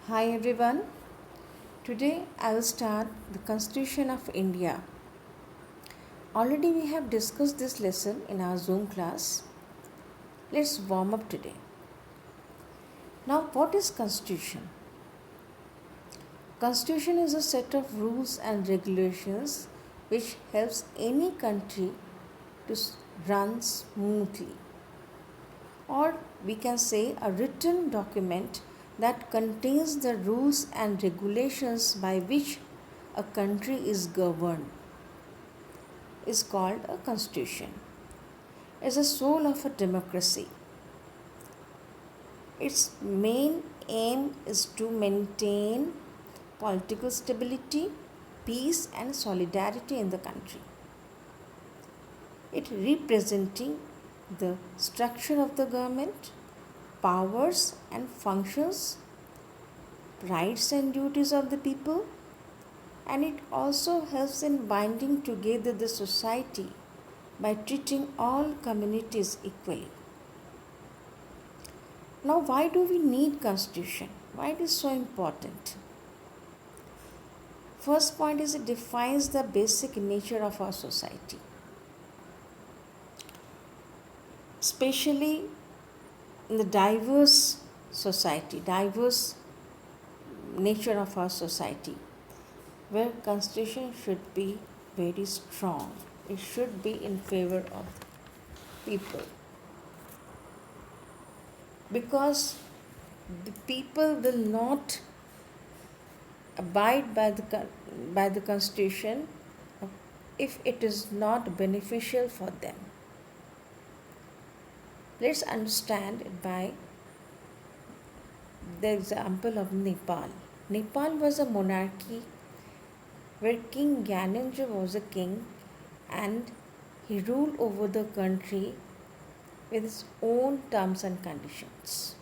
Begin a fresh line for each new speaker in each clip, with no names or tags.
Hi everyone. Today I will start the Constitution of India. Already we have discussed this lesson in our Zoom class. Let's warm up today. Now what is Constitution? Constitution is a set of rules and regulations which helps any country to run smoothly. Or we can say a written document that contains the rules and regulations by which a country is governed is called a constitution. It's the soul of a democracy. Its main aim is to maintain political stability, peace and solidarity in the country. It representing the structure of the government, powers and functions, rights and duties of the people, and it also helps in binding together the society by treating all communities equally. Now, why do we need constitution? Why it is so important? First point is it defines the basic nature of our society. Especially in the diverse society, diverse nature of our society, where constitution should be very strong. It should be in favor of people. Because the people will not abide by the constitution if it is not beneficial for them. Let's understand it by the example of Nepal. Nepal was a monarchy where King Gyanendra was a king and he ruled over the country with his own terms and conditions.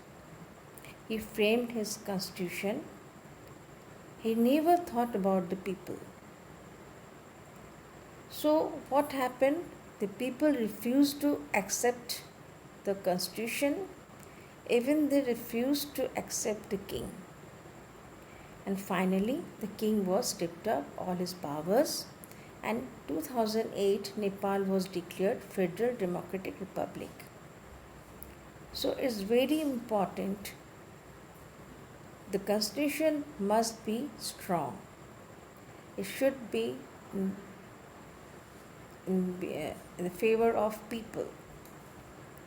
He framed his constitution. He never thought about the people. So, what happened? The people refused to accept the constitution, even they refused to accept the king. And finally, the king was stripped of all his powers, and 2008 Nepal was declared Federal Democratic Republic. So it's very important. The constitution must be strong. It should be in the favor of people.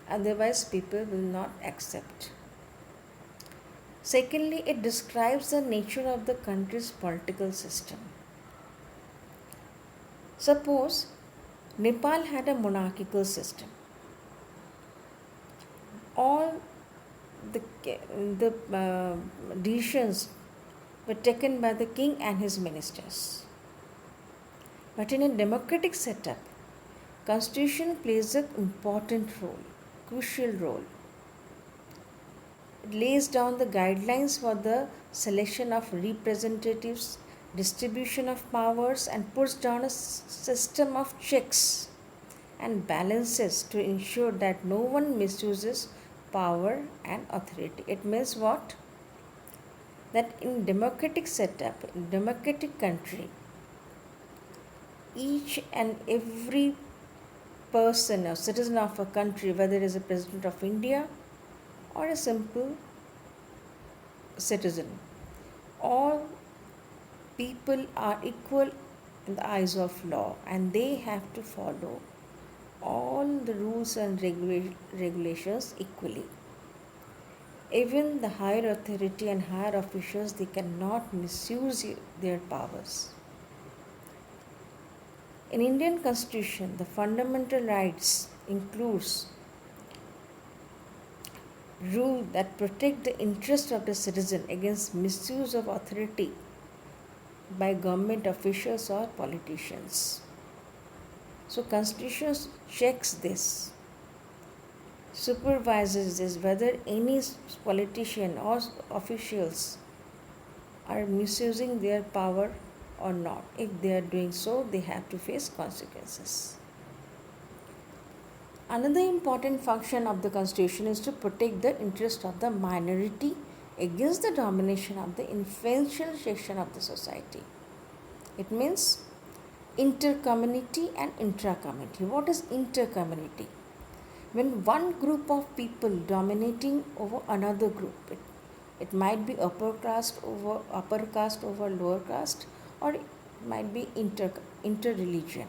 Otherwise, people will not accept. Secondly, it describes the nature of the country's political system. Suppose Nepal had a monarchical system. All the decisions were taken by the king and his ministers. But in a democratic setup, constitution plays an important role, crucial role. It lays down the guidelines for the selection of representatives, distribution of powers, and puts down a system of checks and balances to ensure that no one misuses power and authority. It means what? That in democratic setup, in democratic country, each and every person or citizen of a country, whether it is a president of India or a simple citizen, all people are equal in the eyes of law and they have to follow all the rules and regulations equally. Even the higher authority and higher officials, they cannot misuse their powers. In Indian Constitution, the fundamental rights includes rule that protect the interest of the citizen against misuse of authority by government officials or politicians. So Constitution checks this, supervises this, whether any politician or officials are misusing their power or not. If they are doing so, they have to face consequences. Another important function of the constitution is to protect the interest of the minority against the domination of the influential section of the society. It means intercommunity and intra-community. What is intercommunity? When one group of people dominating over another group, it might be upper caste over lower caste, or it might be inter-religion.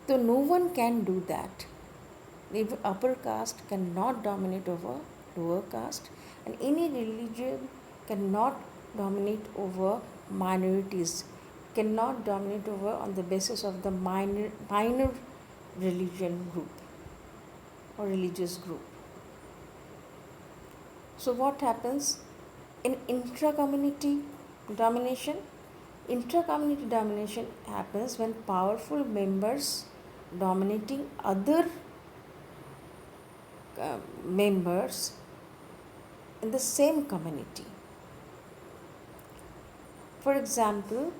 So no one can do that. The upper caste cannot dominate over lower caste, and any religion cannot dominate over minorities, cannot dominate over on the basis of the minor religion group or religious group. So what happens in intra-community domination? Intra-community domination happens when powerful members dominating other members in the same community. For example,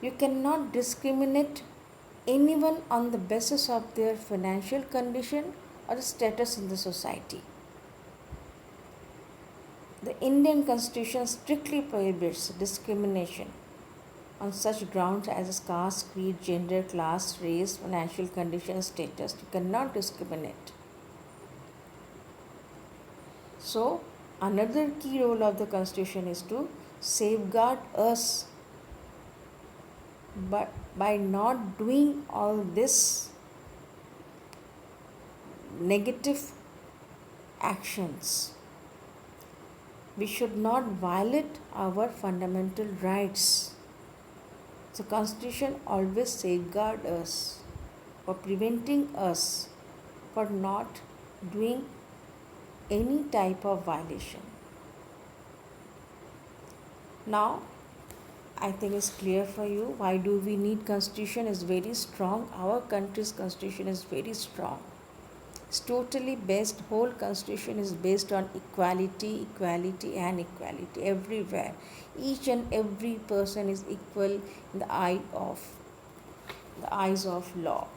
you cannot discriminate anyone on the basis of their financial condition or status in the society. The Indian Constitution strictly prohibits discrimination on such grounds as caste, creed, gender, class, race, financial condition, status. You cannot discriminate. So, another key role of the Constitution is to safeguard us, but by not doing all this negative actions, we should not violate our fundamental rights. The Constitution always safeguards us for preventing us for not doing any type of violation. Now, I think it's clear for you why do we need Constitution is very strong. Our country's Constitution is very strong. It's totally based, whole Constitution is based on equality and equality everywhere. Each and every person is equal in the eyes of law.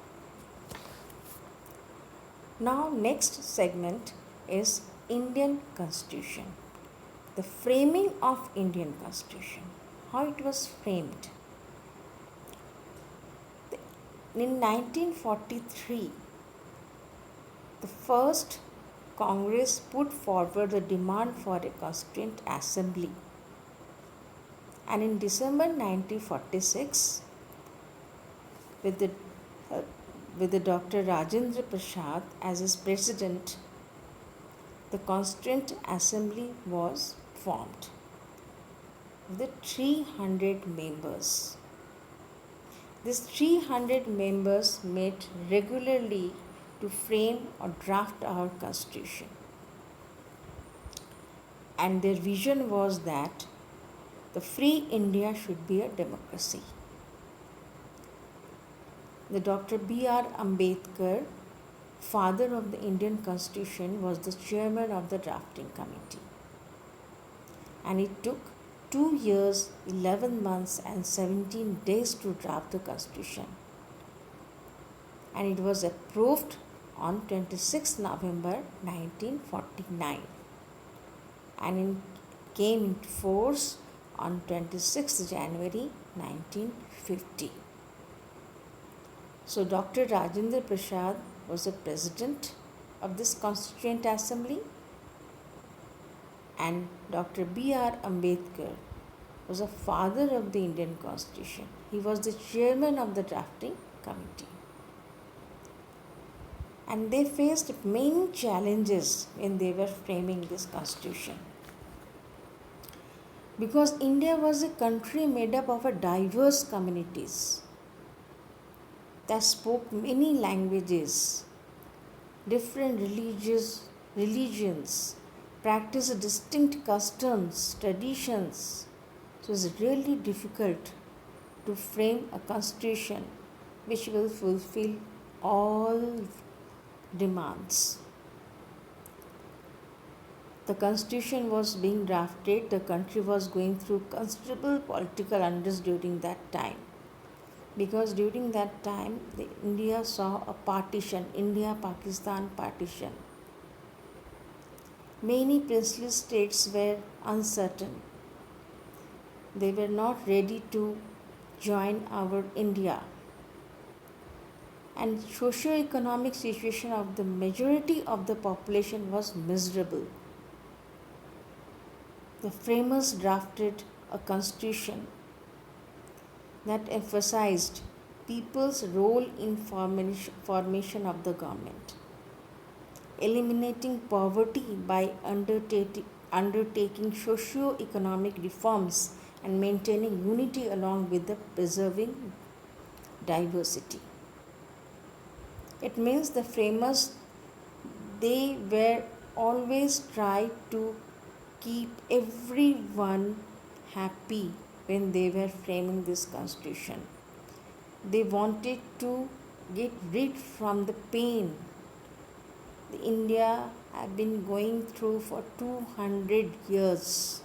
Now next segment is Indian Constitution. The framing of Indian Constitution. How it was framed. In 1943, the first Congress put forward the demand for a Constituent Assembly. And in December 1946, with the Dr. Rajendra Prasad as its president, the Constituent Assembly was formed with 300 members. These 300 members met regularly to frame or draft our Constitution. And their vision was that the free India should be a democracy. The Dr. B.R. Ambedkar, father of the Indian Constitution, was the chairman of the drafting committee. And it took 2 years, 11 months and 17 days to draft the Constitution. And it was approved on 26 November 1949. And it came into force on 26 January 1950. So Dr. Rajendra Prasad was the president of this Constituent Assembly, and Dr. B.R. Ambedkar was the father of the Indian Constitution. He was the chairman of the drafting committee. And they faced many challenges when they were framing this Constitution. Because India was a country made up of diverse communities that spoke many languages, different religions, practiced distinct customs, traditions. So it's really difficult to frame a constitution which will fulfill all demands. The constitution was being drafted, the country was going through considerable political unrest during that time. Because during that time, India saw a partition, India-Pakistan partition. Many princely states were uncertain. They were not ready to join our India. And socio-economic situation of the majority of the population was miserable. The framers drafted a constitution that emphasized people's role in formation of the government, eliminating poverty by undertaking socio-economic reforms and maintaining unity along with the preserving diversity. It means the framers, they were always try to keep everyone happy when they were framing this constitution. They wanted to get rid from the pain the India had been going through for 200 years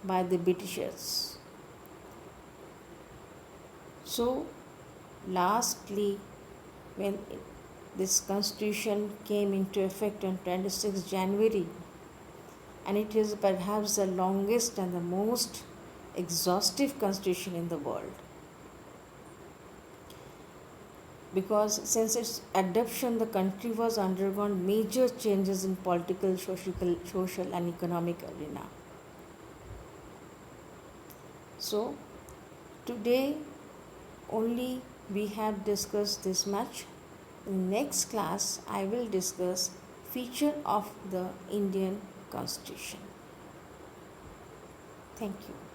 by the Britishers. So, lastly, when this constitution came into effect on 26 January, and it is perhaps the longest and the most exhaustive constitution in the world, because since its adoption the country was undergone major changes in political, social and economic arena. So today only we have discussed this much. In next class I will discuss feature of the Indian Constitution. Thank you.